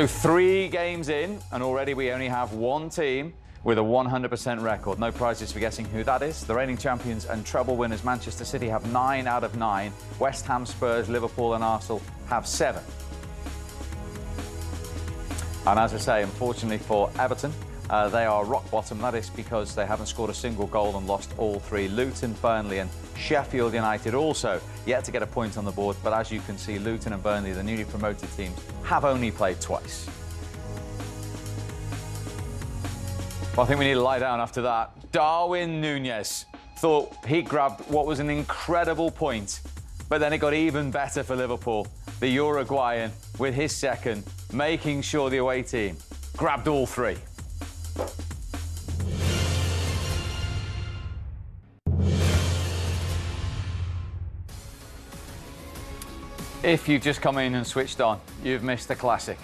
So 3 games in, and already we only have one team with a 100% record. No prizes for guessing who that is. The reigning champions and treble winners Manchester City have 9 out of 9. West Ham, Spurs, Liverpool and Arsenal have 7. And as I say, unfortunately for Everton, they are rock bottom. That is because they haven't scored a single goal and lost all 3. Luton, Burnley and Sheffield United also yet to get a point on the board. But as you can see, Luton and Burnley, the newly promoted teams, have only played twice. Well, I think we need to lie down after that. Darwin Nunez thought he grabbed what was an incredible point, but then it got even better for Liverpool. The Uruguayan, with his second, making sure the away team grabbed all 3. If you've just come in and switched on, you've missed a classic.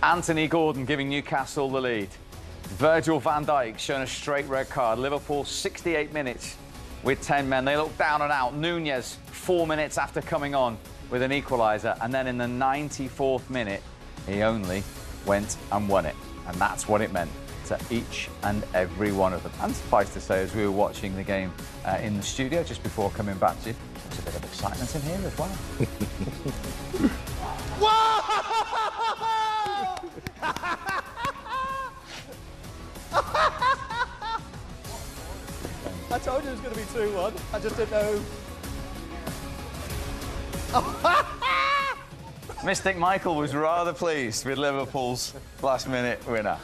Anthony Gordon giving Newcastle the lead. Virgil van Dijk shown a straight red card. Liverpool 68 minutes with 10 men. They look down and out. Nunez 4 minutes after coming on with an equaliser. And then in the 94th minute, he only went and won it. And that's what it meant to each and every one of them. And suffice to say, as we were watching the game in the studio just before coming back to you, there's a bit of excitement in here as well. I told you it was going to be 2-1. I just didn't know. Mystic Michael was rather pleased with Liverpool's last-minute winner.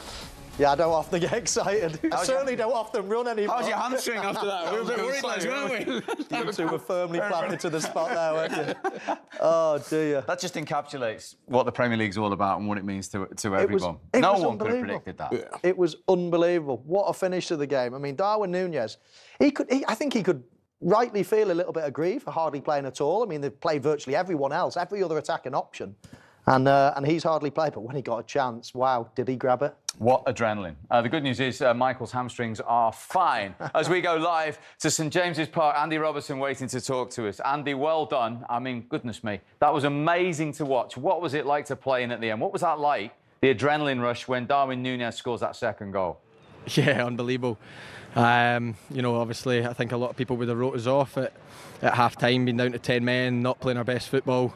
Yeah, I don't often get excited. I certainly don't often run anymore. How's your hamstring after that? We were a bit worried, lads, weren't we? You two were firmly planted to the spot there, weren't you? Oh, dear. That just encapsulates what the Premier League's all about and what it means to everyone. No one could have predicted that. Yeah. It was unbelievable. What a finish to the game. I mean, Darwin Nunez, I think he could rightly feel a little bit of grief for hardly playing at all. I mean, they've played virtually everyone else, every other attacking option. And he's hardly played, but when he got a chance, wow, did he grab it? What adrenaline. The good news is Michael's hamstrings are fine. As we go live to St James's Park, Andy Robertson waiting to talk to us. Andy, well done. I mean, goodness me, that was amazing to watch. What was it like to play in at the end? What was that like, the adrenaline rush, when Darwin Nunez scores that second goal? Yeah, unbelievable. You know, obviously, I think a lot of people would have wrote us off at half-time, being down to 10 men, not playing our best football.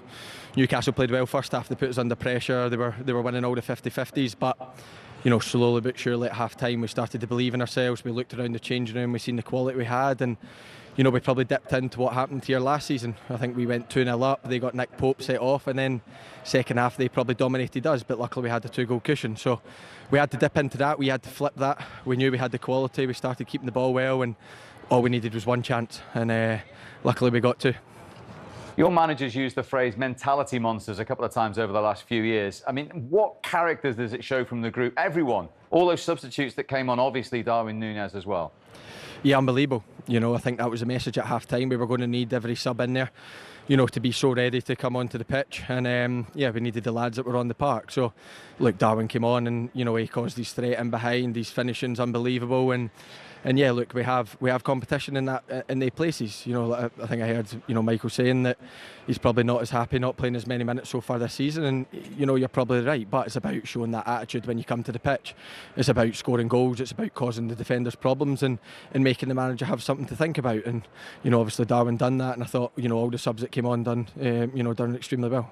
Newcastle played well first half. They put us under pressure. They were winning all the 50-50s, but you know, slowly but surely at half-time we started to believe in ourselves. We looked around the changing room, we seen the quality we had, and you know, we probably dipped into what happened here last season. I think we went 2-0 up. They got Nick Pope set off, and then second half they probably dominated us. But luckily we had the 2-goal cushion, so we had to dip into that. We had to flip that. We knew we had the quality. We started keeping the ball well, and all we needed was one chance, and luckily we got 2. Your managers used the phrase mentality monsters a couple of times over the last few years. I mean, what characters does it show from the group? Everyone, all those substitutes that came on, obviously Darwin Nunez as well. Yeah, unbelievable. You know, I think that was the message at half-time. We were going to need every sub in there, you know, to be so ready to come onto the pitch. And, yeah, we needed the lads that were on the park. So, look, Darwin came on and, you know, he caused his threat in behind. His finishing's unbelievable. And yeah, look, we have competition in the places. You know, I think I heard, you know, Michael saying that he's probably not as happy not playing as many minutes so far this season, and you know, you're probably right. But it's about showing that attitude when you come to the pitch. It's about scoring goals. It's about causing the defenders problems and making the manager have something to think about. And you know, obviously Darwin done that, and I thought, you know, all the subs that came on done extremely well.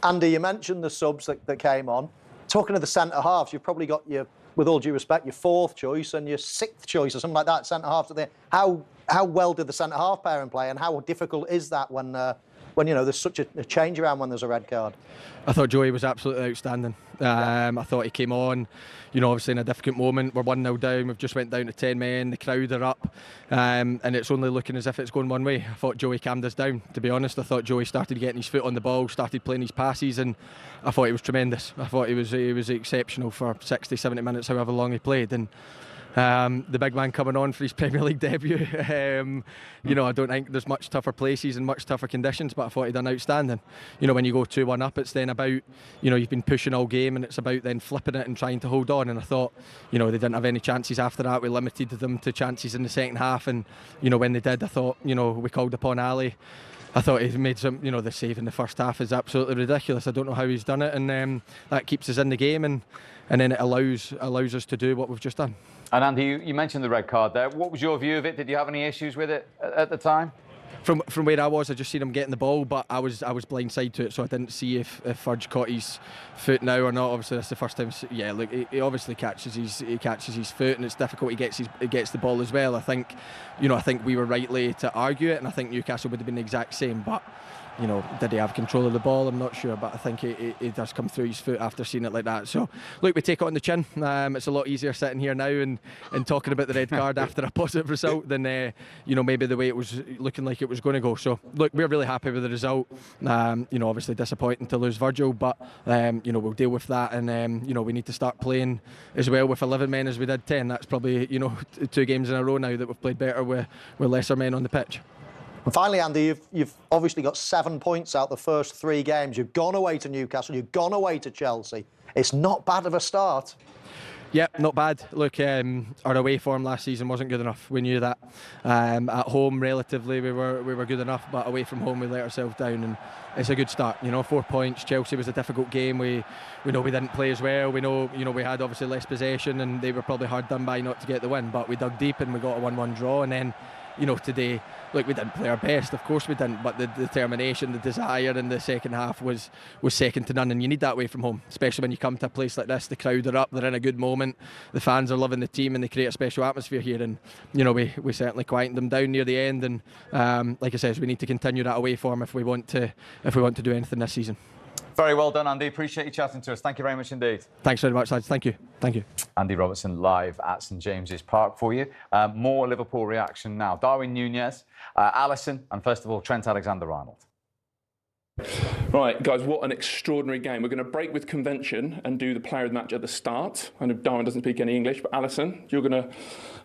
Andy, you mentioned the subs that came on. Talking of the centre halves, you've probably got your, with all due respect, your 4th choice and your 6th choice or something like that, centre halves. How well did the centre half pairing play, and how difficult is that when you know there's such a change around when there's a red card? I thought Joey was absolutely outstanding. I thought he came on, you know, obviously in a difficult moment. We're 1-0 down. We've just went down to 10 men. The crowd are up, and it's only looking as if it's going one way. I thought Joey calmed us down. To be honest, I thought Joey started getting his foot on the ball, started playing his passes, and I thought he was tremendous. I thought he was exceptional for 60, 70 minutes, however long he played. And the big man coming on for his Premier League debut. You know, I don't think there's much tougher places and much tougher conditions, but I thought he done outstanding. You know, when you go 2-1 up, it's then about, you know, you've been pushing all game, and it's about then flipping it and trying to hold on. And I thought, you know, they didn't have any chances after that. We limited them to chances in the second half, and you know, when they did, I thought, you know, we called upon Ali. I thought he made some, the save in the first half is absolutely ridiculous. I don't know how he's done it, and that keeps us in the game, and then it allows us to do what we've just done. And Andy, you mentioned the red card there. What was your view of it? Did you have any issues with it at the time? From where I was, I just seen him getting the ball, but I was blindside to it, so I didn't see if Fudge caught his foot now or not. Obviously, that's the first time. Yeah, look, he obviously catches his foot, and it's difficult. He gets the ball as well. I think we were rightly to argue it, and I think Newcastle would have been the exact same, but. Did he have control of the ball? I'm not sure, but I think it does come through his foot after seeing it like that. So, look, we take it on the chin. It's a lot easier sitting here now and talking about the red card after a positive result than, maybe the way it was looking like it was going to go. So, look, we're really happy with the result. Obviously disappointing to lose Virgil, but, we'll deal with that. And, we need to start playing as well with 11 men as we did 10. That's probably, 2 games in a row now that we've played better with lesser men on the pitch. And finally, Andy, you've obviously got 7 points out the first 3 games. You've gone away to Newcastle, you've gone away to Chelsea. It's not bad of a start. Yeah, not bad. Look, our away form last season wasn't good enough. We knew that. At home, relatively, we were good enough, but away from home, we let ourselves down. And it's a good start. 4 points. Chelsea was a difficult game. We know we didn't play as well. We know we had obviously less possession, and they were probably hard done by not to get the win. But we dug deep and we got a 1-1 draw. And then, today, look, we didn't play our best, of course we didn't, but the determination, the desire in the second half was second to none, and you need that away from home, especially when you come to a place like this. The crowd are up, they're in a good moment, the fans are loving the team, and they create a special atmosphere here, and we certainly quietened them down near the end, and like I said, we need to continue that away form if we want to do anything this season. Very well done, Andy. Appreciate you chatting to us. Thank you very much indeed. Thanks very much, lads. Thank you. Andy Robertson live at St James's Park for you. More Liverpool reaction now. Darwin Nunez, Alisson, and first of all, Trent Alexander-Arnold. Right, guys, what an extraordinary game. We're going to break with convention and do the player of the match at the start. I know Darwin doesn't speak any English, but Alisson, you're going to,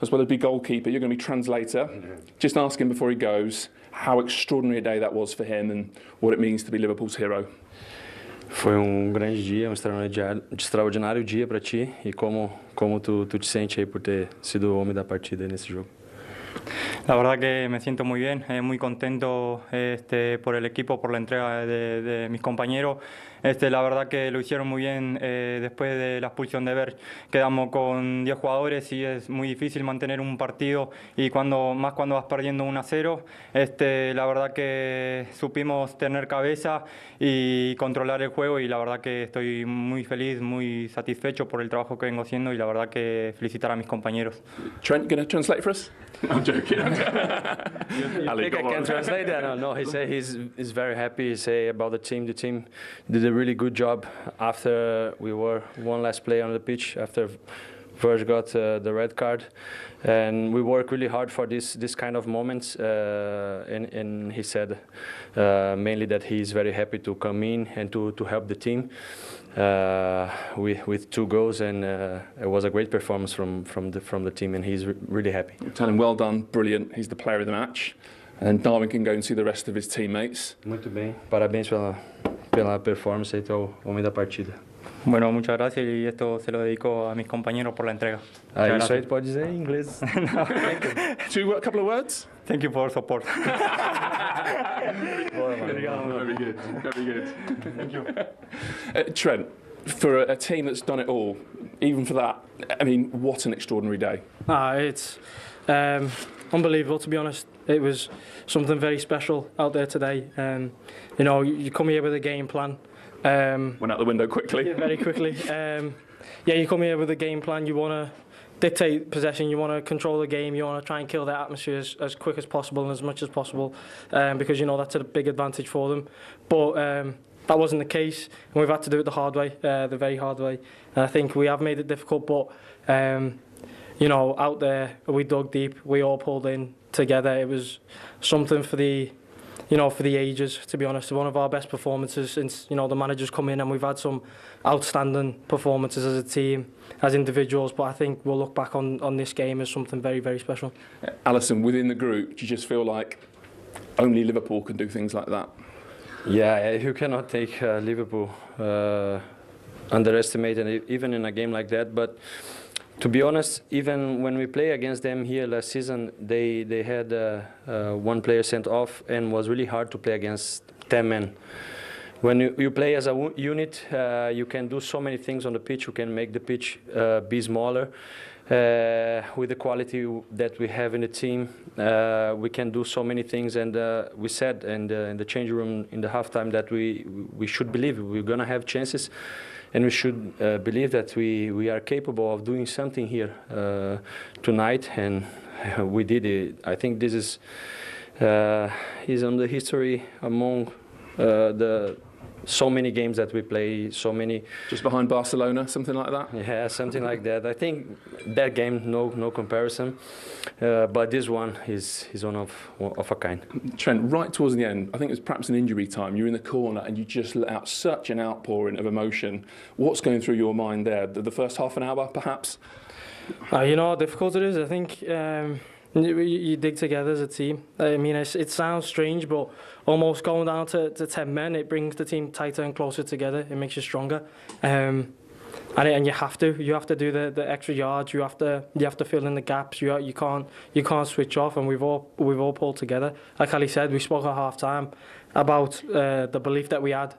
as well as be goalkeeper, you're going to be translator. Just ask him before he goes how extraordinary a day that was for him and what it means to be Liverpool's hero. Foi grande dia, extraordinário dia para ti e como tu te sente aí por ter sido o homem da partida nesse jogo. La verdad que me siento muy bien, muy contento por el equipo, por la entrega de mis compañeros. La verdad que lo hicieron muy bien después de la expulsión de Berg. Quedamos con 10 jugadores y es muy difícil mantener un partido y cuando vas perdiendo 1-0. La verdad que supimos tener cabeza y controlar el juego y la verdad que estoy muy feliz, muy satisfecho por el trabajo que vengo haciendo y la verdad que felicitar a mis compañeros. Trent, going to translate for us? I'm joking. Ali, I can translate that. No, he said he's very happy. He say about the team. The team did a really good job after we were one last player on the pitch after Verge got the red card, and we work really hard for this kind of moments. And he said mainly that he's very happy to come in and to help the team with 2 goals, and it was a great performance from the team, and he's really happy. Tell him well done, brilliant. He's the player of the match, and Darwin can go and see the rest of his teammates. Muito bem. Parabéns pela performance e teu homem da partida. Bueno, muchas gracias y esto se lo dedico a mis compañeros por la entrega. Isso aí tu pode dizer em inglês. A couple of words? Thank you for support. Very good. Thank you. Trent, for a team that's done it all, even for that, I mean, what an extraordinary day. It's unbelievable, to be honest. It was something very special out there today. You come here with a game plan. Went out the window quickly. Yeah, very quickly. You come here with a game plan. You want to dictate possession. You want to control the game. You want to try and kill the atmosphere as quick as possible and as much as possible, because that's a big advantage for them. But that wasn't the case, and we've had to do it the hard way, the very hard way. And I think we have made it difficult. But out there we dug deep. We all pulled in together. It was something for the ages, to be honest. One of our best performances since, the manager's come in, and we've had some outstanding performances as a team, as individuals, but I think we'll look back on this game as something very, very special. Alisson, within the group, do you just feel like only Liverpool can do things like that? Yeah, you cannot take Liverpool underestimated even in a game like that, but To be honest, even when we play against them here last season, they had one player sent off, and was really hard to play against 10 men. When you play as a unit, you can do so many things on the pitch. You can make the pitch be smaller. With the quality that we have in the team, we can do so many things. And we said in the changing room in the halftime that we should believe we're going to have chances. And we should believe that we are capable of doing something here tonight, and we did it. I think this is on the history among the so many games that we play, so many. Just behind Barcelona, something like that? Yeah, something like that. I think that game, no comparison. But this one is one of a kind. Trent, right towards the end, I think it was perhaps an injury time, you're in the corner and you just let out such an outpouring of emotion. What's going through your mind there? The first half an hour, perhaps? You know how difficult it is. I think you dig together as a team. I mean, it sounds strange, but almost going down to 10 men, it brings the team tighter and closer together. It makes you stronger. And you have to do the extra yards. You have to fill in the gaps. You can't switch off. And we've all pulled together. Like Ali said, we spoke at half time about the belief that we had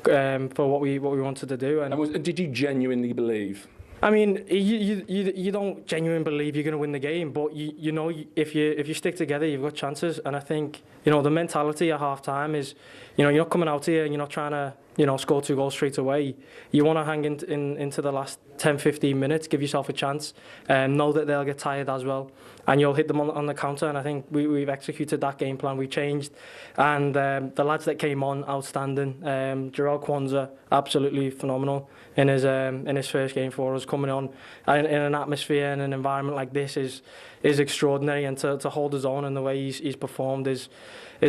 for what we wanted to do. And did you genuinely believe? I mean, you don't genuinely believe you're going to win the game, but you know if you stick together, you've got chances. And I think the mentality at half time is, you're not coming out here and you're not trying to score 2 goals straight away. You want to hang into the last 10-15 minutes, give yourself a chance, and know that they'll get tired as well, and you'll hit them on the counter. And I think we've executed that game plan. We changed, and the lads that came on, outstanding. Jarrell Kwanzaa, absolutely phenomenal in his first game for us, coming on in an atmosphere and an environment like this is extraordinary, and to hold his own in the way he's performed is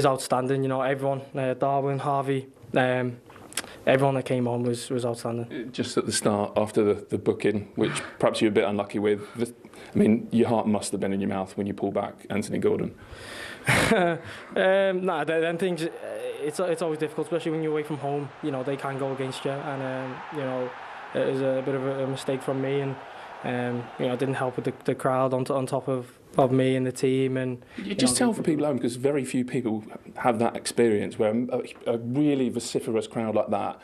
outstanding. Everyone, Darwin, Harvey, everyone that came on was outstanding. Just at the start, after the booking, which perhaps you're a bit unlucky with, I mean, your heart must have been in your mouth when you pull back Anthony Gordon. Them things, it's always difficult, especially when you're away from home. They can go against you, and it was a bit of a mistake from me, and I didn't help with the crowd on top of me and the team. And you just tell for people at home, because very few people have that experience where a really vociferous crowd like that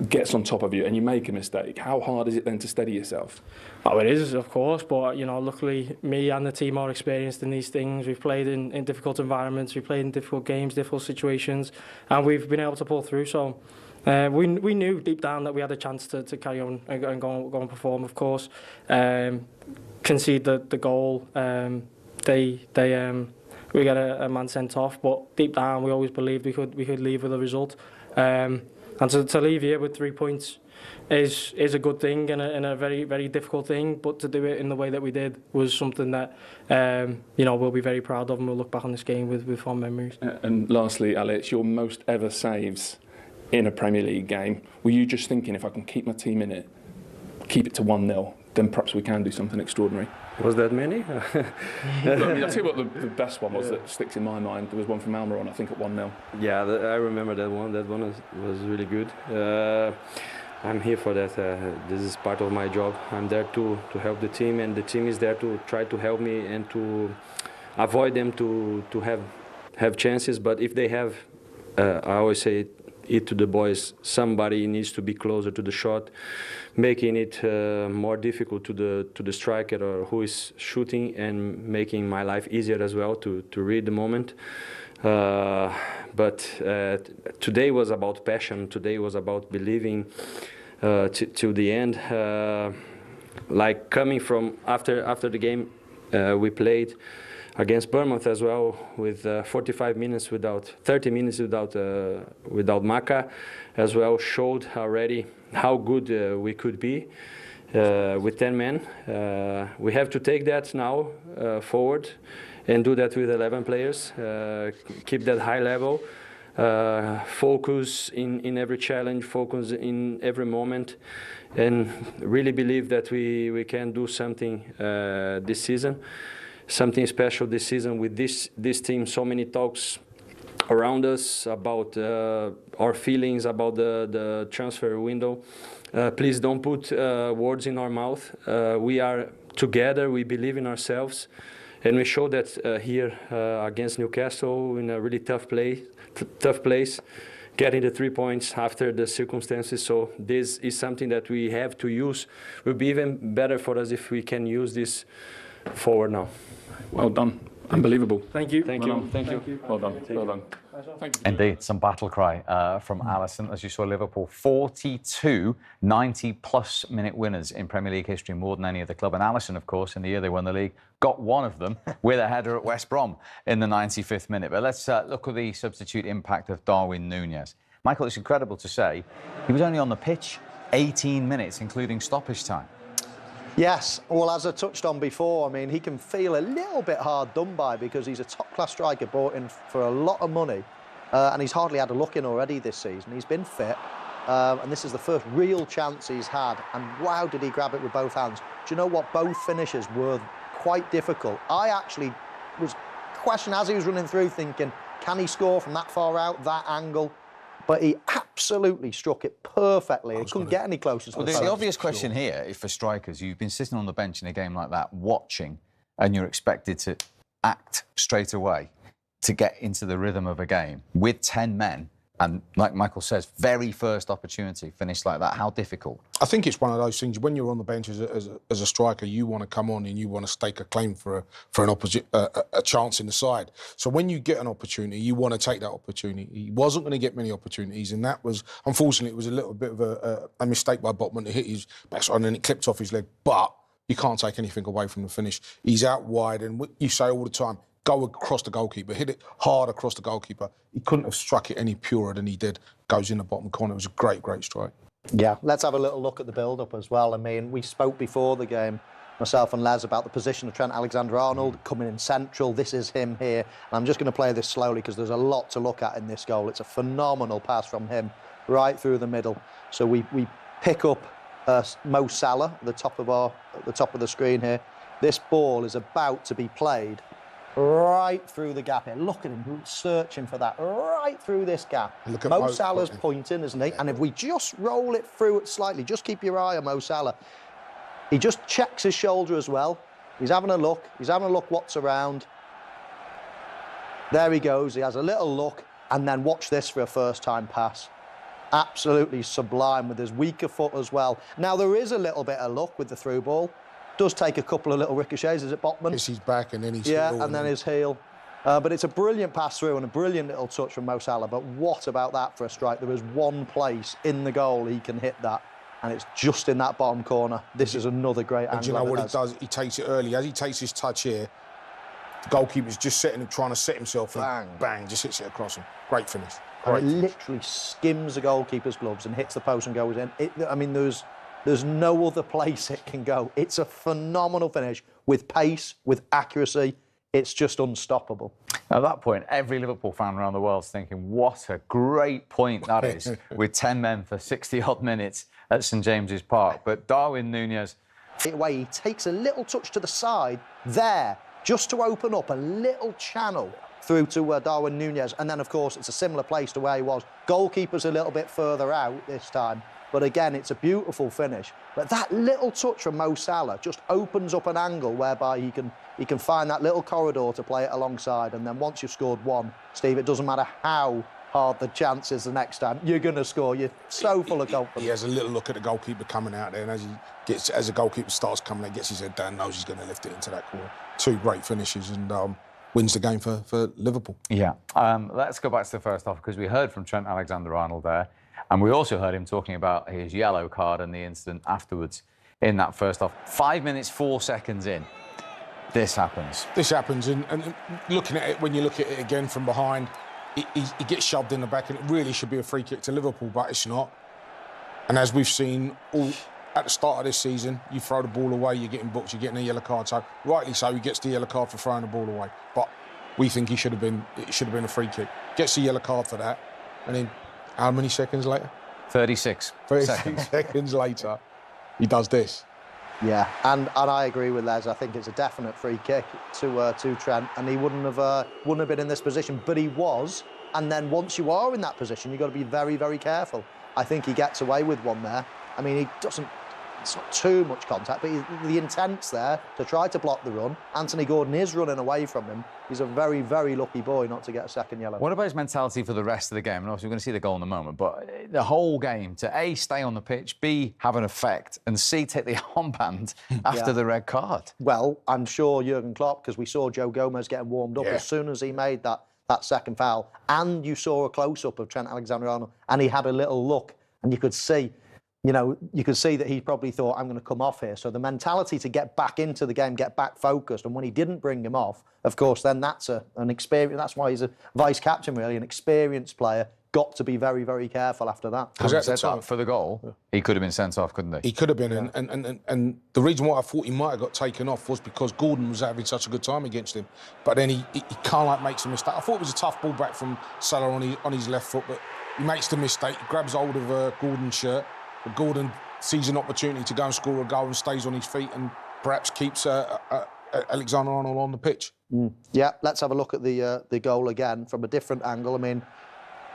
gets on top of you and you make a mistake. How hard is it then to steady yourself? Oh, it is, of course, but luckily me and the team are experienced in these things. We've played in difficult environments, we've played in difficult games, difficult situations, and we've been able to pull through. So we knew deep down that we had a chance to carry on and go and perform, of course. Concede the goal. We got a man sent off, but deep down we always believed we could leave with a result. And to leave here with 3 points is a good thing and a very, very difficult thing, but to do it in the way that we did was something that we'll be very proud of, and we'll look back on this game with fond memories. And lastly, Alex, your most ever saves in a Premier League game, were you just thinking, if I can keep my team in it, keep it to 1-0, then perhaps we can do something extraordinary? Was that many? I'll tell you what the best one was that sticks in my mind. There was one from Almiron, I think, at 1-0. Yeah, I remember that one. That one was really good. I'm here for that. This is part of my job. I'm there to help the team, and the team is there to try to help me and to avoid them to have chances. But if they have, I always say it to the boys, somebody needs to be closer to the shot, making it more difficult to the striker or who is shooting, and making my life easier as well to read the moment. But today was about passion. Today was about believing to the end. Like coming from after the game, we played against Bournemouth as well, with 30 minutes without Maka, as well, showed already how good we could be with 10 men. We have to take that now forward and do that with 11 players. Keep that high level. Focus in every challenge, focus in every moment, and really believe that we can do something this season. Something special this season with this team. So many talks around us about our feelings about the transfer window, please don't put words in our mouth. We are together, we believe in ourselves, and we show that here against Newcastle in a really tough place, getting the 3 points after the circumstances. So this is something that we have to use. It will be even better for us if we can use this forward now. Well done. Unbelievable. Thank you. Thank Well you. done. Thank you. Well done. Well done. Thank you. Indeed, some battle cry from Alisson. As you saw, Liverpool 42 90-plus minute winners in Premier League history, more than any other club. And Alisson, of course, in the year they won the league, got one of them with a header at West Brom in the 95th minute. But let's look at the substitute impact of Darwin Nunez. Michael, it's incredible to say he was only on the pitch 18 minutes, including stoppage time. Yes, well, as I touched on before, I mean, he can feel a little bit hard done by because he's a top-class striker bought in for a lot of money, and he's hardly had a look in already this season. He's been fit, and this is the first real chance he's had, and wow, did he grab it with both hands. Do you know what? Both finishes were quite difficult. I actually was questioning as he was running through, thinking, can he score from that far out, that angle? But he absolutely struck it perfectly. He couldn't get any closer to the post. The obvious question here is for strikers. You've been sitting on the bench in a game like that, watching, and you're expected to act straight away to get into the rhythm of a game with 10 men. And like Michael says, very first opportunity, finished like that. How difficult? I think it's one of those things, when you're on the bench as a striker, you want to come on and you want to stake a claim for a chance in the side. So when you get an opportunity, you want to take that opportunity. He wasn't going to get many opportunities, and that was, unfortunately, it was a little bit of a mistake by Botman to hit his backside and then it clipped off his leg. But you can't take anything away from the finish. He's out wide, and you say all the time, go across the goalkeeper, hit it hard across the goalkeeper. He couldn't have struck it any purer than he did. Goes in the bottom corner. It was a great, great strike. Yeah, let's have a little look at the build-up as well. I mean, we spoke before the game, myself and Les, about the position of Trent Alexander-Arnold coming in central. This is him here. And I'm just going to play this slowly because there's a lot to look at in this goal. It's a phenomenal pass from him right through the middle. So we pick up Mo Salah at the top of the screen here. This ball is about to be played right through the gap here. Look at him searching for that right through this gap. Mo Salah's pointing, isn't he? And if we just roll it through it slightly, just keep your eye on Mo Salah. He just checks his shoulder as well. He's having a look. He's having a look what's around. There he goes. He has a little look. And then watch this for a first-time pass. Absolutely sublime with his weaker foot as well. Now, there is a little bit of luck with the through ball. Does take a couple of little ricochets, is it, Botman? It's his back and then his heel. heel. And then his heel. But it's a brilliant pass through and a brilliant little touch from Mo Salah. But what about that for a strike? There is one place in the goal he can hit that, and it's just in that bottom corner. This is another great angle. And do you know what he does? He takes it early. As he takes his touch here, the goalkeeper's just trying to set himself. Bang. And bang, just hits it across him. Great finish. And it literally skims the goalkeeper's gloves and hits the post and goes in. I mean, there's no other place it can go. It's a phenomenal finish with pace, with accuracy. It's just unstoppable. At that point, every Liverpool fan around the world is thinking, what a great point that is, with 10 men for 60-odd minutes at St James's Park. But Darwin Nunez... He takes a little touch to the side there, just to open up a little channel through to Darwin Nunez. And then, of course, it's a similar place to where he was. Goalkeeper's a little bit further out this time. But again, it's a beautiful finish. But that little touch from Mo Salah just opens up an angle whereby he can find that little corridor to play it alongside. And then once you've scored one, Steve, it doesn't matter how hard the chance is the next time, you're going to score. You're so full of confidence. He has a little look at the goalkeeper coming out there, and as the goalkeeper starts coming, he gets his head down, knows he's going to lift it into that corner. Two great finishes, and wins the game for Liverpool. Yeah. Let's go back to the first half, because we heard from Trent Alexander-Arnold there, and we also heard him talking about his yellow card and the incident afterwards in that first half. 5 minutes, 4 seconds in, this happens. This happens, and looking at it, when you look at it again from behind, he gets shoved in the back, and it really should be a free kick to Liverpool, but it's not. And as we've seen at the start of this season, you throw the ball away, you're getting booked, you're getting a yellow card. So rightly so, he gets the yellow card for throwing the ball away. But we think it should have been a free kick. Gets the yellow card for that, and then how many seconds later? 36 seconds later, he does this. Yeah, and I agree with Les. I think it's a definite free kick to Trent, and he wouldn't have been in this position, but he was. And then once you are in that position, you've got to be very, very careful. I think he gets away with one there. I mean, he doesn't. It's not too much contact, but the intent's there to try to block the run. Anthony Gordon is running away from him. He's a very, very lucky boy not to get a second yellow. What about his mentality for the rest of the game? And obviously, we're going to see the goal in a moment, but the whole game to A, stay on the pitch, B, have an effect, and C, take the armband after the red card. Well, I'm sure Jurgen Klopp, because we saw Joe Gomez getting warmed up as soon as he made that second foul, and you saw a close-up of Trent Alexander-Arnold, and he had a little look, and you could see, you could see that he probably thought, I'm going to come off here. So the mentality to get back into the game, get back focused, and when he didn't bring him off, of course, then that's an experience. That's why he's a vice-captain, really, an experienced player. Got to be very, very careful after that. Having said that, for the goal, he could have been sent off, couldn't he? He could have been, and the reason why I thought he might have got taken off was because Gordon was having such a good time against him. But then he kind of makes a mistake. I thought it was a tough ball back from Salah on his left foot, but he makes the mistake. He grabs hold of Gordon's shirt. But Gordon sees an opportunity to go and score a goal and stays on his feet and perhaps keeps Alexander-Arnold on the pitch. Yeah, let's have a look at the goal again from a different angle. I mean,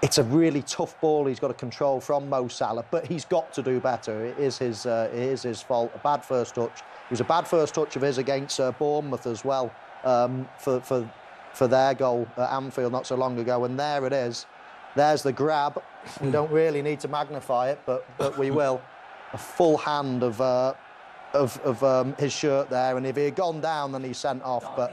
it's a really tough ball he's got to control from Mo Salah, but he's got to do better. It is his fault. A bad first touch. It was a bad first touch of his against Bournemouth as well for their goal at Anfield not so long ago. And there it is. There's the grab. We don't really need to magnify it, but we will. A full hand of his shirt there, and if he had gone down, then he's sent off. But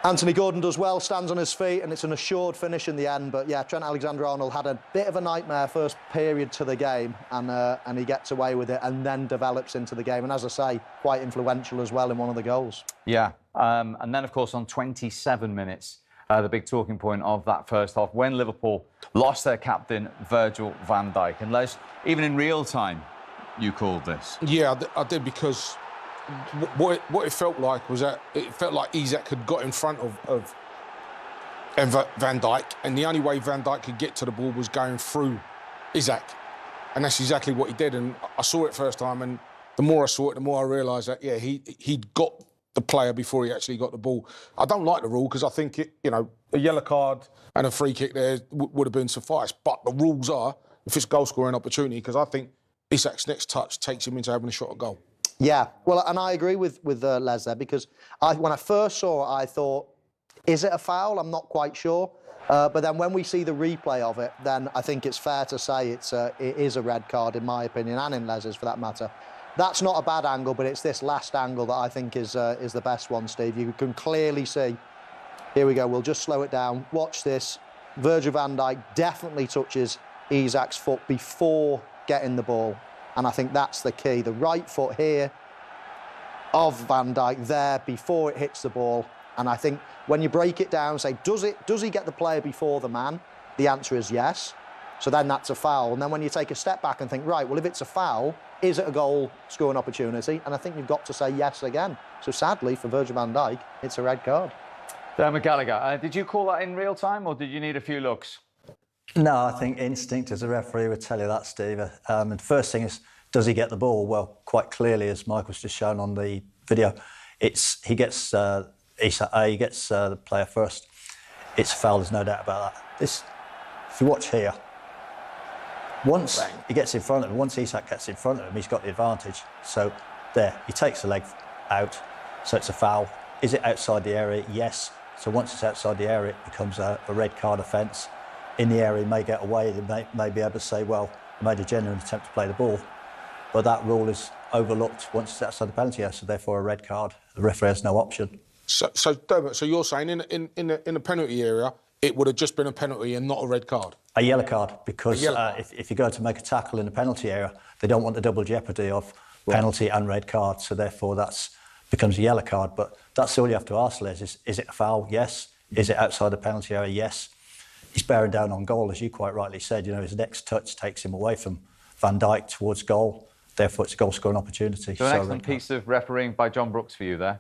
Anthony Gordon does well, stands on his feet, and it's an assured finish in the end. But yeah, Trent Alexander-Arnold had a bit of a nightmare first period to the game, and he gets away with it, and then develops into the game. And as I say, quite influential as well in one of the goals. Yeah, and then of course on 27 minutes. The big talking point of that first half, when Liverpool lost their captain, Virgil van Dijk. And Les, even in real time, you called this. Yeah, I did, because what it felt like was that it felt like Isak had got in front of Van Dijk, and the only way Van Dijk could get to the ball was going through Isak. And that's exactly what he did. And I saw it first time, and the more I saw it, the more I realised that, yeah, he'd got the player before he actually got the ball. I don't like the rule, because I think a yellow card and a free kick there would have been sufficed. But the rules are, if it's a goal scoring opportunity, because I think Isak's next touch takes him into having a shot at goal. Yeah, well, and I agree with Les there, because when I first saw it, I thought, is it a foul? I'm not quite sure. But then when we see the replay of it, then I think it's fair to say it is a red card, in my opinion, and in Les's for that matter. That's not a bad angle, but it's this last angle that I think is the best one, Steve. You can clearly see. Here we go. We'll just slow it down. Watch this. Virgil van Dijk definitely touches Isak's foot before getting the ball. And I think that's the key. The right foot here of Van Dijk there before it hits the ball. And I think when you break it down, say, does he get the player before the man? The answer is yes. So then that's a foul. And then when you take a step back and think, right, well, if it's a foul, is it a goal scoring opportunity? And I think you've got to say yes again. So sadly, for Virgil van Dijk, it's a red card. Dermot Gallagher, did you call that in real time, or did you need a few looks? No, I think instinct as a referee would tell you that, Steve. And first thing is, does he get the ball? Well, quite clearly, as Michael's just shown on the video, he gets the player first. It's a foul, there's no doubt about that. If you watch here, once he gets in front of him, once Isak gets in front of him, he's got the advantage. So there, he takes the leg out, so it's a foul. Is it outside the area? Yes. So once it's outside the area, it becomes a red card offence. In the area, he may get away, they may be able to say, well, he made a genuine attempt to play the ball. But that rule is overlooked once it's outside the penalty area, so therefore a red card. The referee has no option. So Dermot, so you're saying in the penalty area, it would have just been a penalty and not a red card? A yellow card, because if you go to make a tackle in the penalty area, they don't want the double jeopardy of penalty and red card, so therefore that becomes a yellow card. But that's all you have to ask, Les, is it a foul? Yes. Is it outside the penalty area? Yes. He's bearing down on goal, as you quite rightly said. His next touch takes him away from Van Dijk towards goal. Therefore, it's a goal-scoring opportunity. So an excellent piece of refereeing by John Brooks for you there.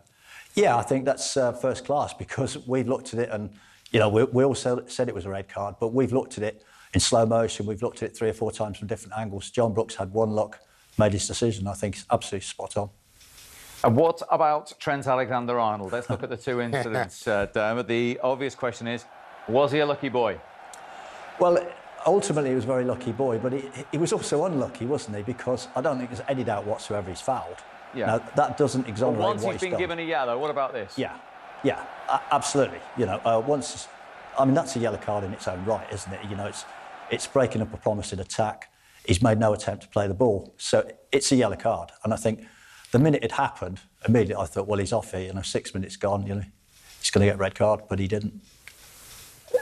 Yeah, I think that's first class, because we've looked at it and, we all said it was a red card, but we've looked at it in slow motion. We've looked at it 3 or 4 times from different angles. John Brooks had one look, made his decision. I think it's absolutely spot on. And what about Trent Alexander-Arnold? Let's look at the 2 incidents, Dermot. The obvious question is, was he a lucky boy? Well, ultimately he was a very lucky boy, but he was also unlucky, wasn't he? Because I don't think there's any doubt whatsoever he's fouled. Yeah. Now, that doesn't exonerate But once what he's he's been done. given a yellow, what about this? Yeah, absolutely. You know, I mean, that's a yellow card in its own right, isn't it? You know, it's breaking up a promising attack. He's made no attempt to play the ball, so it's a yellow card. And I think the minute it happened, immediately I thought, well, he's off here. You know, 6 minutes gone. You know, he's going to get a red card, but he didn't.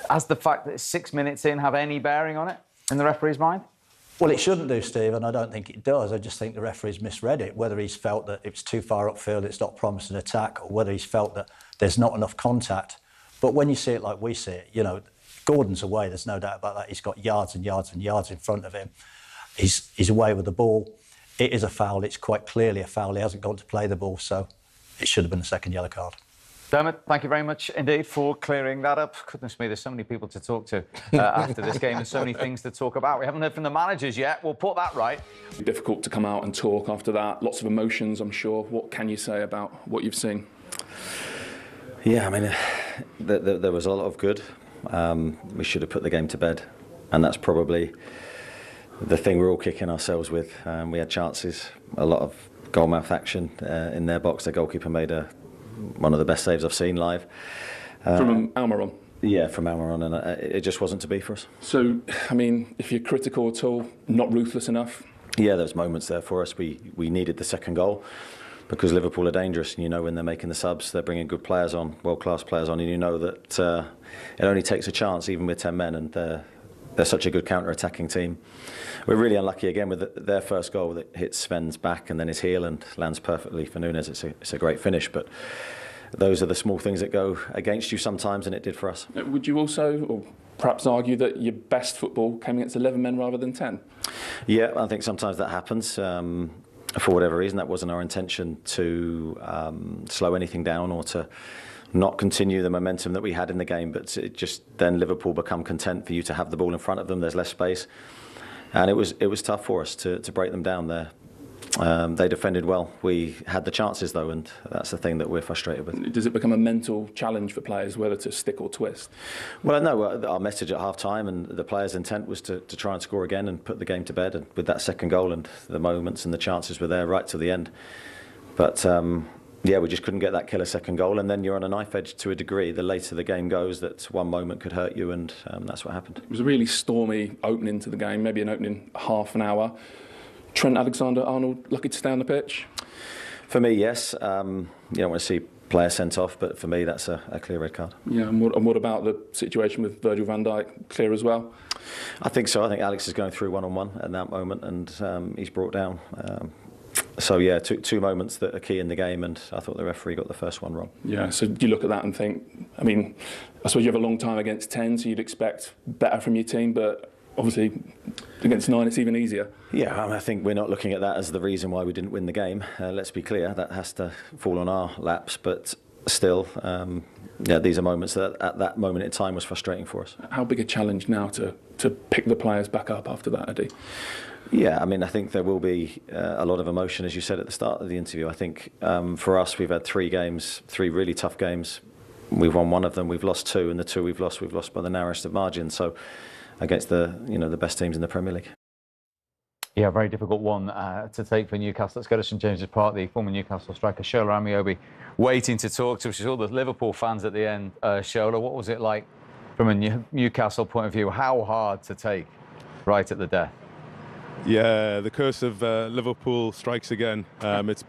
Has the fact that it's 6 minutes in have any bearing on it in the referee's mind? Well, it shouldn't do, Steve, and I don't think it does. I just think the referee's misread it, whether he's felt that it's too far upfield, it's not promising attack, or whether he's felt that there's not enough contact. But when you see it like we see it, you know, Gordon's away, there's no doubt about that. He's got yards and yards and yards in front of him. He's away with the ball. It is a foul. It's quite clearly a foul. He hasn't gone to play the ball, so it should have been a second yellow card. Dermot, thank you very much indeed for clearing that up. Goodness me, there's so many people to talk to after this game and so many things to talk about. We haven't heard from the managers yet. We'll put that right. Difficult to come out and talk after that. Lots of emotions, I'm sure. What can you say about what you've seen? Yeah, I mean, there was a lot of good. We should have put the game to bed, and that's probably the thing we're all kicking ourselves with. We had chances, a lot of goalmouth action in their box. The goalkeeper made one of the best saves I've seen live. From Almiron? Yeah, from Almiron, and it just wasn't to be for us. So, I mean, if you're critical at all, not ruthless enough? Yeah, there was moments there for us. We needed the second goal because Liverpool are dangerous, and you know when they're making the subs, they're bringing good players on, world-class players on, and you know that it only takes a chance, even with 10 men, and they're such a good counter-attacking team. We're really unlucky again with their first goal that hits Sven's back and then his heel and lands perfectly for Nunez. It's a great finish, but those are the small things that go against you sometimes, and it did for us. Would you also, or perhaps argue that your best football came against 11 men rather than 10? Yeah, I think sometimes that happens. For whatever reason, that wasn't our intention to slow anything down or to not continue the momentum that we had in the game, but it just then Liverpool become content for you to have the ball in front of them. There's less space, and it was tough for us to break them down there. They defended well. We had the chances though, and that's the thing that we're frustrated with. Does it become a mental challenge for players whether to stick or twist? Well, no, our message at half-time and the players' intent was to try and score again and put the game to bed, and with that second goal and the moments and the chances were there right to the end. But yeah, we just couldn't get that killer second goal, and then you're on a knife edge to a degree. The later the game goes, that one moment could hurt you, and that's what happened. It was a really stormy opening to the game, maybe an opening half an hour. Trent Alexander-Arnold lucky to stay on the pitch? For me, yes. You don't want to see players sent off, but for me, that's a clear red card. Yeah, and what about the situation with Virgil van Dijk? Clear as well? I think so. I think Alex is going through one-on-one at that moment, and he's brought down. So yeah, two moments that are key in the game, and I thought the referee got the first one wrong. Yeah, so do you look at that and think, I mean, I suppose you have a long time against 10, so you'd expect better from your team, but obviously against 9 it's even easier. Yeah, I think we're not looking at that as the reason why we didn't win the game. Let's be clear, that has to fall on our laps, but still, yeah, these are moments that at that moment in time was frustrating for us. How big a challenge now to pick the players back up after that, Eddie? Yeah, I mean, I think there will be a lot of emotion, as you said at the start of the interview. I think for us, we've had 3 games, 3 really tough games. We've won one of them, we've lost 2, and the 2 we've lost by the narrowest of margins. So against the best teams in the Premier League. Yeah, very difficult one to take for Newcastle. Let's go to St James's Park. The former Newcastle striker Shola Amiobi waiting to talk to us. She's all the Liverpool fans at the end. Shola, what was it like from a Newcastle point of view? How hard to take right at the death? Yeah, the curse of Liverpool strikes again. It's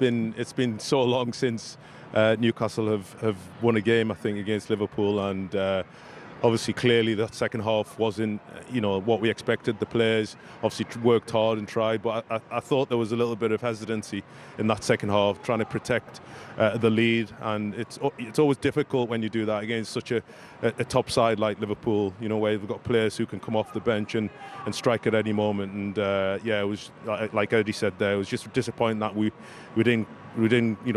been so long since Newcastle have won a game, I think, against Liverpool, and obviously, clearly, that second half wasn't, what we expected. The players obviously worked hard and tried, but I thought there was a little bit of hesitancy in that second half, trying to protect the lead. And it's always difficult when you do that against such a top side like Liverpool, where they've got players who can come off the bench and strike at any moment. And yeah, it was like Eddie said there, it was just disappointing that we didn't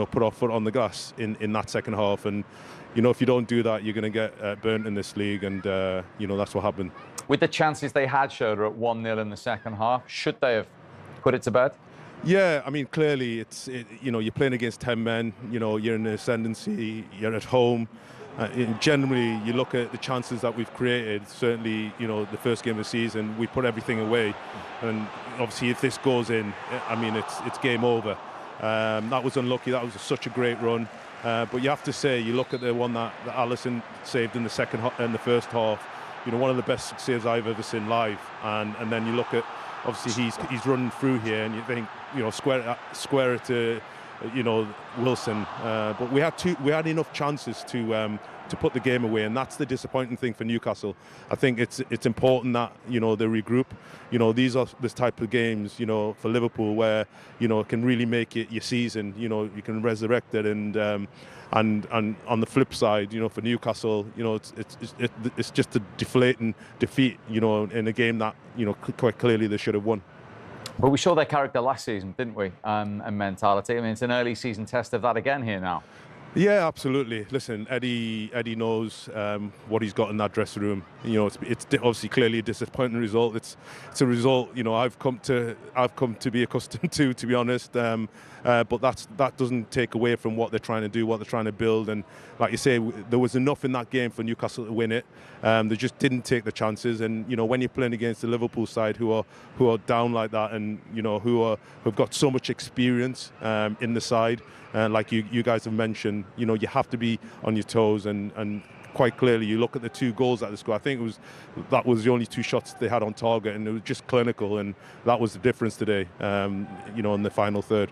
put our foot on the gas in that second half. And if you don't do that, you're going to get burnt in this league, and that's what happened. With the chances they had, Shola, at 1-0 in the second half, should they have put it to bed? Yeah, I mean, clearly, you're playing against 10 men. You're in the ascendancy. You're at home. Generally, you look at the chances that we've created. Certainly, the first game of the season, we put everything away, and obviously, if this goes in, I mean, it's game over. That was unlucky. That was such a great run. But you have to say, you look at the one that Alisson saved in the first half. One of the best saves I've ever seen live. And then you look at, obviously he's running through here, and you think, square it to, Wilson. But we had enough chances to put the game away, and that's the disappointing thing for Newcastle. I think it's important that they regroup. These are this type of games, for Liverpool, where it can really make it your season. You can resurrect it, and on the flip side, for Newcastle, it's just a deflating defeat, in a game that quite clearly they should have won. But we saw their character last season, didn't we? And mentality. I mean, it's an early season test of that again here now. Yeah, absolutely. Listen, Eddie knows what he's got in that dressing room. It's obviously clearly a disappointing result. It's a result I've come to be accustomed to be honest. But that doesn't take away from what they're trying to do, what they're trying to build. And like you say, there was enough in that game for Newcastle to win it. They just didn't take the chances. And when you're playing against the Liverpool side who are down like that, and who've got so much experience in the side, like you guys have mentioned, you have to be on your toes. And quite clearly, you look at the 2 goals that they scored. I think that was the only 2 shots they had on target, and it was just clinical. And that was the difference today, in the final third.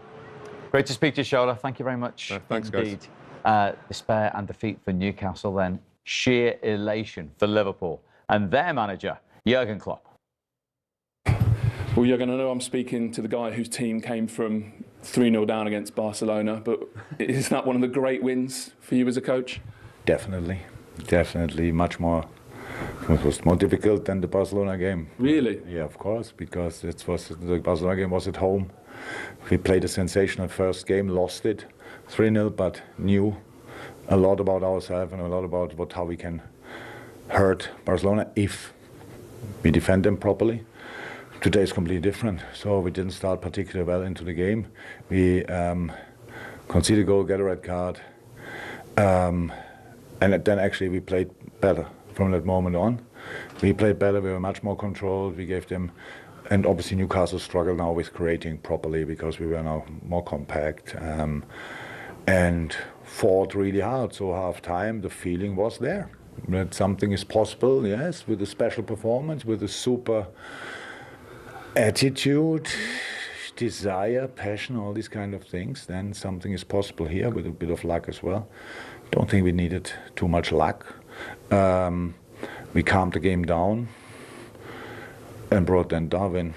Great to speak to you, Shola. Thank you very much. Thanks, indeed. Despair and defeat for Newcastle, then sheer elation for Liverpool and their manager, Jurgen Klopp. Well, Jurgen, I know I'm speaking to the guy whose team came from 3-0 down against Barcelona, but is that one of the great wins for you as a coach? Definitely. Much more. It was more difficult than the Barcelona game. Really? Yeah, of course, because the Barcelona game was at home. We played a sensational first game, lost it 3-0, but knew a lot about ourselves and a lot about how we can hurt Barcelona if we defend them properly. Today is completely different, so we didn't start particularly well into the game. We conceded a goal, get a red card, and then actually we played better from that moment on. We played better, we were much more controlled, we gave them. And obviously Newcastle struggled now with creating properly because we were now more compact and fought really hard. So half time the feeling was there that something is possible, yes, with a special performance, with a super attitude, desire, passion, all these kind of things. Then something is possible here with a bit of luck as well. Don't think we needed too much luck. We calmed the game down and brought then Darwin.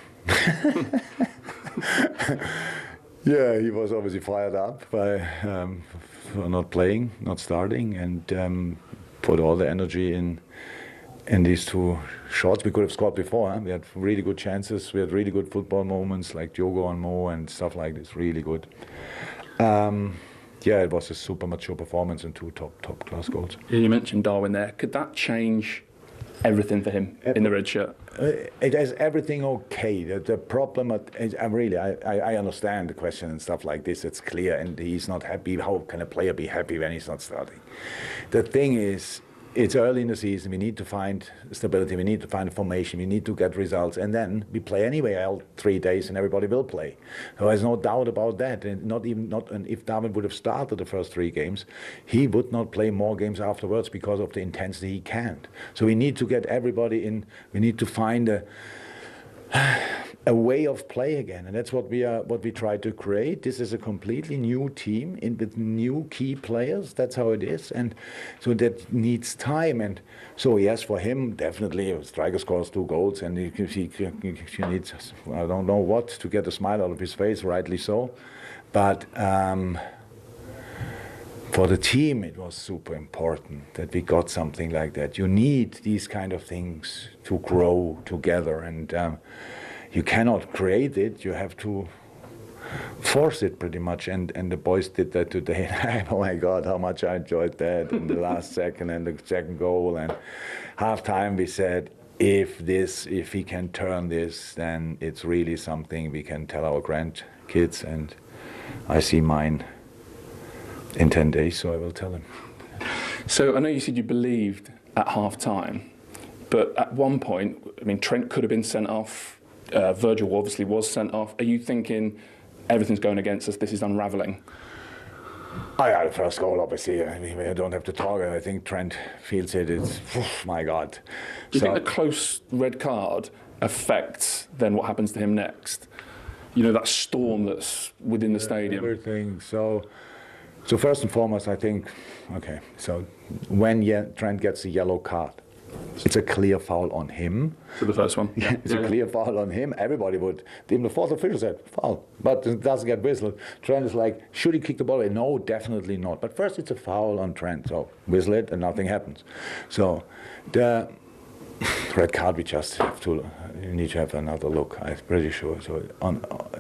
Yeah, he was obviously fired up by for not playing, not starting, and put all the energy in these 2 shots. We could have scored before. Huh? We had really good chances. We had really good football moments like Diogo and Mo and stuff like this. Really good. Yeah, it was a super mature performance and 2 top class goals. Yeah, you mentioned Darwin there. Could that change everything for him in the red shirt? It has everything okay. The problem, I understand the question and stuff like this. It's clear, and he's not happy. How can a player be happy when he's not starting? The thing is, it's early in the season. We need to find stability. We need to find formation. We need to get results, and then we play anyway all 3 days, and everybody will play. So there's no doubt about that. And and if Darwin would have started the first 3 games, he would not play more games afterwards because of the intensity. He can't. So we need to get everybody in. We need to find a way of play again, and that's what we try to create. This is a completely new team with new key players. That's how it is, and so that needs time. And so yes, for him definitely, a striker scores 2 goals, and he needs I don't know what to get a smile out of his face. Rightly so, but for the team it was super important that we got something like that. You need these kind of things to grow together, and you cannot create it, you have to force it pretty much, and the boys did that today. Oh my God, how much I enjoyed that in the last second and the second goal. And half time we said, if he can turn this, then it's really something we can tell our grandkids, and I see mine in 10 days, so I will tell them. So I know you said you believed at half-time, but at one point, I mean, Trent could have been sent off. Virgil obviously was sent off. Are you thinking everything's going against us, this is unravelling? The first goal, obviously. I mean, I don't have to talk. I think Trent feels it. It's, my God. Do you think the close red card affects then what happens to him next? You know, that storm that's within the stadium. Everything. So first and foremost, I think, okay, so when Trent gets a yellow card, it's a clear foul on him. So the first one? Yeah, it's a clear foul on him. Everybody would. Even the fourth official said, foul. But it doesn't get whistled. Trent is like, should he kick the ball away? No, definitely not. But first it's a foul on Trent. So whistle it and nothing happens. So the red card, we just have to, you need to have another look, I'm pretty sure. So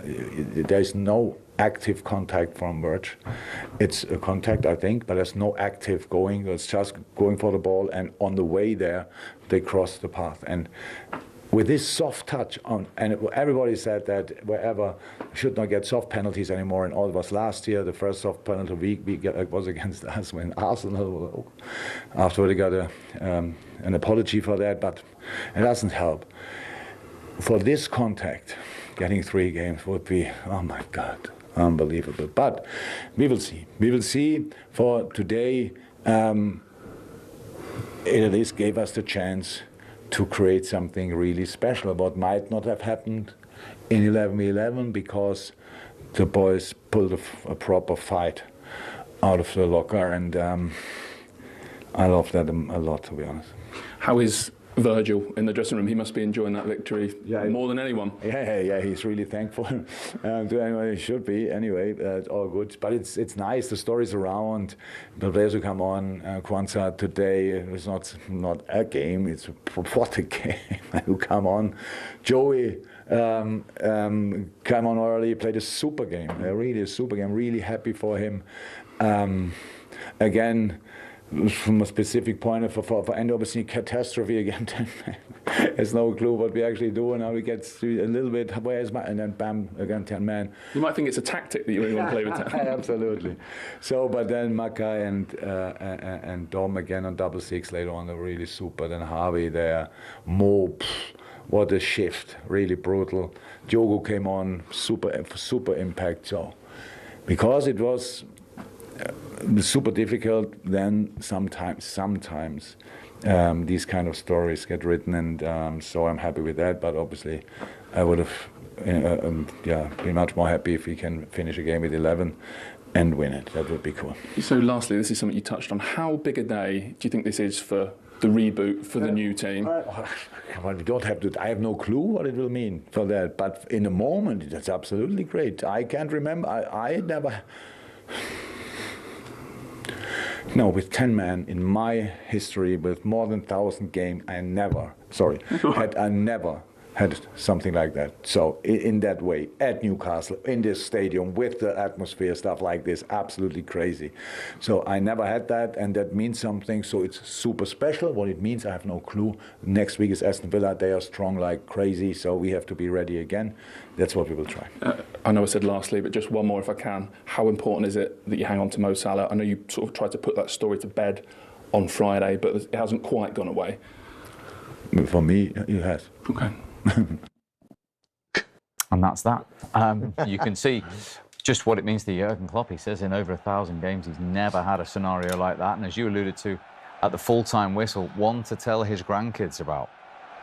there's no active contact from Verge. It's a contact, I think, but there's no active going. It's just going for the ball, and on the way there, they cross the path. And with this soft touch on, and everybody said that wherever should not get soft penalties anymore, and all of us last year, the first soft penalty we got was against us when Arsenal, after they got an apology for that, but it doesn't help. For this contact, getting 3 games would be, oh my God, unbelievable. But we will see. We will see. For today, it at least gave us the chance to create something really special. What might not have happened in 11-11 because the boys pulled a proper fight out of the locker, and I love that a lot, to be honest. How is Virgil in the dressing room? He must be enjoying that victory more than anyone. Yeah, he's really thankful. He should be anyway. It's all good, but it's nice. The stories around the players who come on. Kwanzaa today, it's not a game. It's what a game. Who come on? Joey came on early. Played a super game. Really a super game. Really happy for him. Again, from a specific point for Andy, obviously catastrophe again. There's no clue what we actually do, and now we get a little bit, where's my, and then bam, again 10 men. You might think it's a tactic that you really want to play with. Absolutely. So, but then Mackay and Dom again on 6 later on, they're really super. Then Harvey there, Mo, what a shift, really brutal. Diogo came on, super impact. So, because it was super difficult, then sometimes these kind of stories get written, and so I'm happy with that. But obviously, I would have been much more happy if we can finish a game with 11 and win it. That would be cool. So lastly, this is something you touched on. How big a day do you think this is for the reboot for the new team? We don't have to. I have no clue what it will mean for that. But in the moment, it's absolutely great. I can't remember. I never. No, with 10 men in my history, with more than 1,000 games, I never had something like that. So in that way, at Newcastle, in this stadium, with the atmosphere, stuff like this, absolutely crazy. So I never had that, and that means something. So it's super special. What it means, I have no clue. Next week is Aston Villa. They are strong like crazy, so we have to be ready again. That's what we will try. I know I said lastly, but just one more if I can. How important is it that you hang on to Mo Salah? I know you sort of tried to put that story to bed on Friday, but it hasn't quite gone away. For me, it has. Okay. And that's that. You can see just what it means to Jurgen Klopp. He says in over 1,000 games he's never had a scenario like that, and as you alluded to at the full-time whistle, one to tell his grandkids about.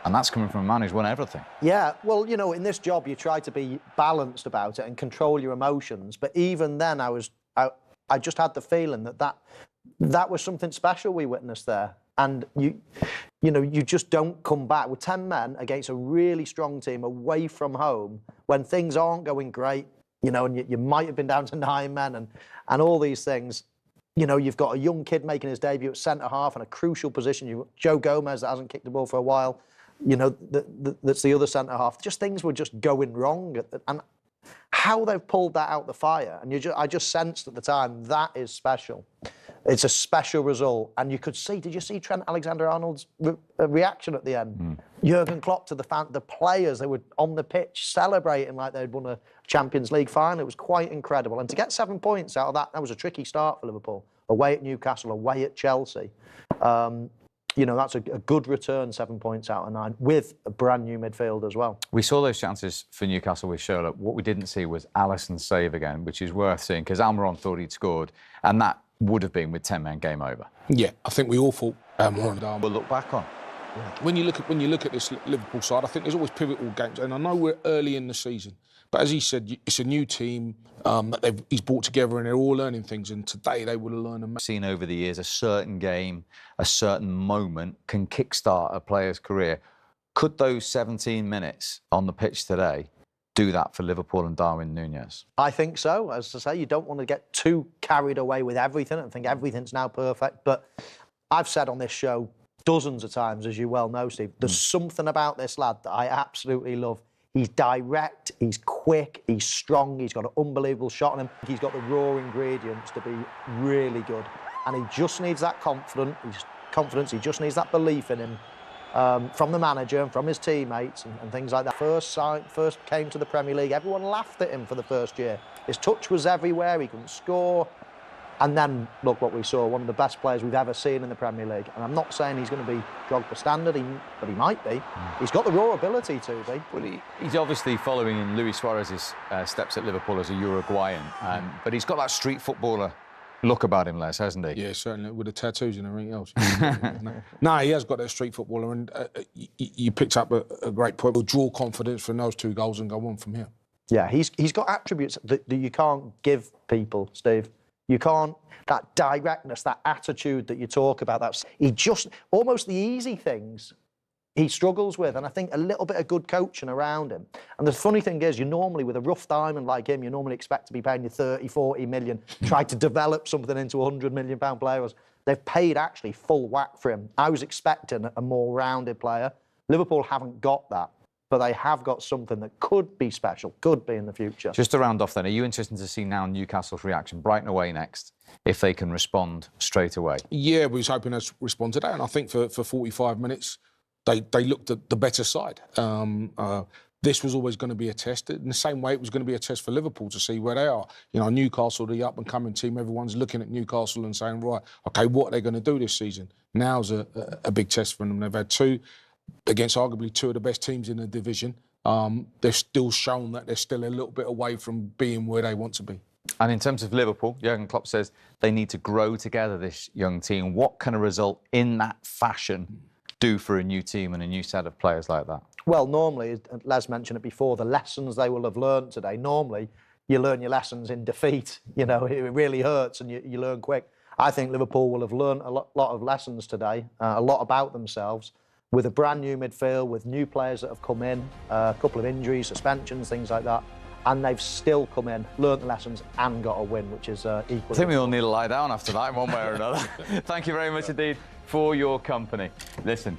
And that's coming from a man who's won everything. Yeah, well, you know, in this job you try to be balanced about it and control your emotions, but even then I just had the feeling that was something special we witnessed there. And you know, you just don't come back with 10 men against a really strong team away from home when things aren't going great, you know, and you might have been down to 9 men and all these things. You know, you've got a young kid making his debut at centre-half in a crucial position. Joe Gomez that hasn't kicked the ball for a while. You know, that's the other centre-half. Just things were just going wrong. And how they've pulled that out the fire, and I just sensed at the time, that is special. It's a special result, and you could see. Did you see Trent Alexander-Arnold's reaction at the end? Jurgen Klopp to the players, they were on the pitch celebrating like they'd won a Champions League final. It was quite incredible. And to get 7 points out of that was a tricky start for Liverpool. Away at Newcastle, away at Chelsea. You know, that's a good return, 7 points out of 9, with a brand new midfield as well. We saw those chances for Newcastle with Sherlock. What we didn't see was Alisson's save again, which is worth seeing, because Almiron thought he'd scored, and that would have been with 10 men game over. Yeah, I think we all thought Almiron we'll look back on. Yeah. When you look at this Liverpool side, I think there's always pivotal games, and I know we're early in the season, but as he said, it's a new team that he's brought together, and they're all learning things. And today they would have learned. Seen over the years, a certain game, a certain moment can kickstart a player's career. Could those 17 minutes on the pitch today do that for Liverpool and Darwin Nunez? I think so. As I say, you don't want to get too carried away with everything and think everything's now perfect. But I've said on this show dozens of times, as you well know, Steve, there's something about this lad that I absolutely love. He's direct, he's quick, he's strong, he's got an unbelievable shot on him. He's got the raw ingredients to be really good. And he just needs that confidence, he just needs that belief in him from the manager and from his teammates and things like that. First came to the Premier League, everyone laughed at him for the first year. His touch was everywhere, he couldn't score. And then, look what we saw, one of the best players we've ever seen in the Premier League. And I'm not saying he's going to be Drogba standard, but he might be. He's got the raw ability to be. Well, he's obviously following in Luis Suarez's steps at Liverpool as a Uruguayan, but he's got that street footballer look about him, Les, hasn't he? Yeah, certainly, with the tattoos and everything else. No, he has got that street footballer, and you picked up a great point. We'll draw confidence from those 2 goals and go on from here. Yeah, he's got attributes that you can't give people, Steve. You can't, that directness, that attitude that you talk about, he just, almost the easy things he struggles with, and I think a little bit of good coaching around him. And the funny thing is, you normally, with a rough diamond like him, you normally expect to be paying you 30, 40 million, try to develop something into a £100 million player. They've paid actually full whack for him. I was expecting a more rounded player. Liverpool haven't got that, but they have got something that could be special, could be in the future. Just to round off then, are you interested to see now Newcastle's reaction? Brighton away next, if they can respond straight away. Yeah, we was hoping to respond today, and I think for 45 minutes, they looked at the better side. This was always going to be a test. In the same way, it was going to be a test for Liverpool to see where they are. You know, Newcastle, the up-and-coming team, everyone's looking at Newcastle and saying, right, OK, what are they going to do this season? Now's a big test for them. They've had 2 against arguably 2 of the best teams in the division. They've still shown that they're still a little bit away from being where they want to be. And in terms of Liverpool, Jurgen Klopp says they need to grow together, this young team. What can a result in that fashion do for a new team and a new set of players like that? Well, normally, Les mentioned it before, the lessons they will have learned today, normally you learn your lessons in defeat. You know, it really hurts and you learn quick. I think Liverpool will have learned a lot of lessons today, a lot about themselves, with a brand new midfield, with new players that have come in, a couple of injuries, suspensions, things like that. And they've still come in, learnt the lessons and got a win, which is equally. I think we all need to lie down after that in one way or another. Thank you very much indeed for your company. Listen,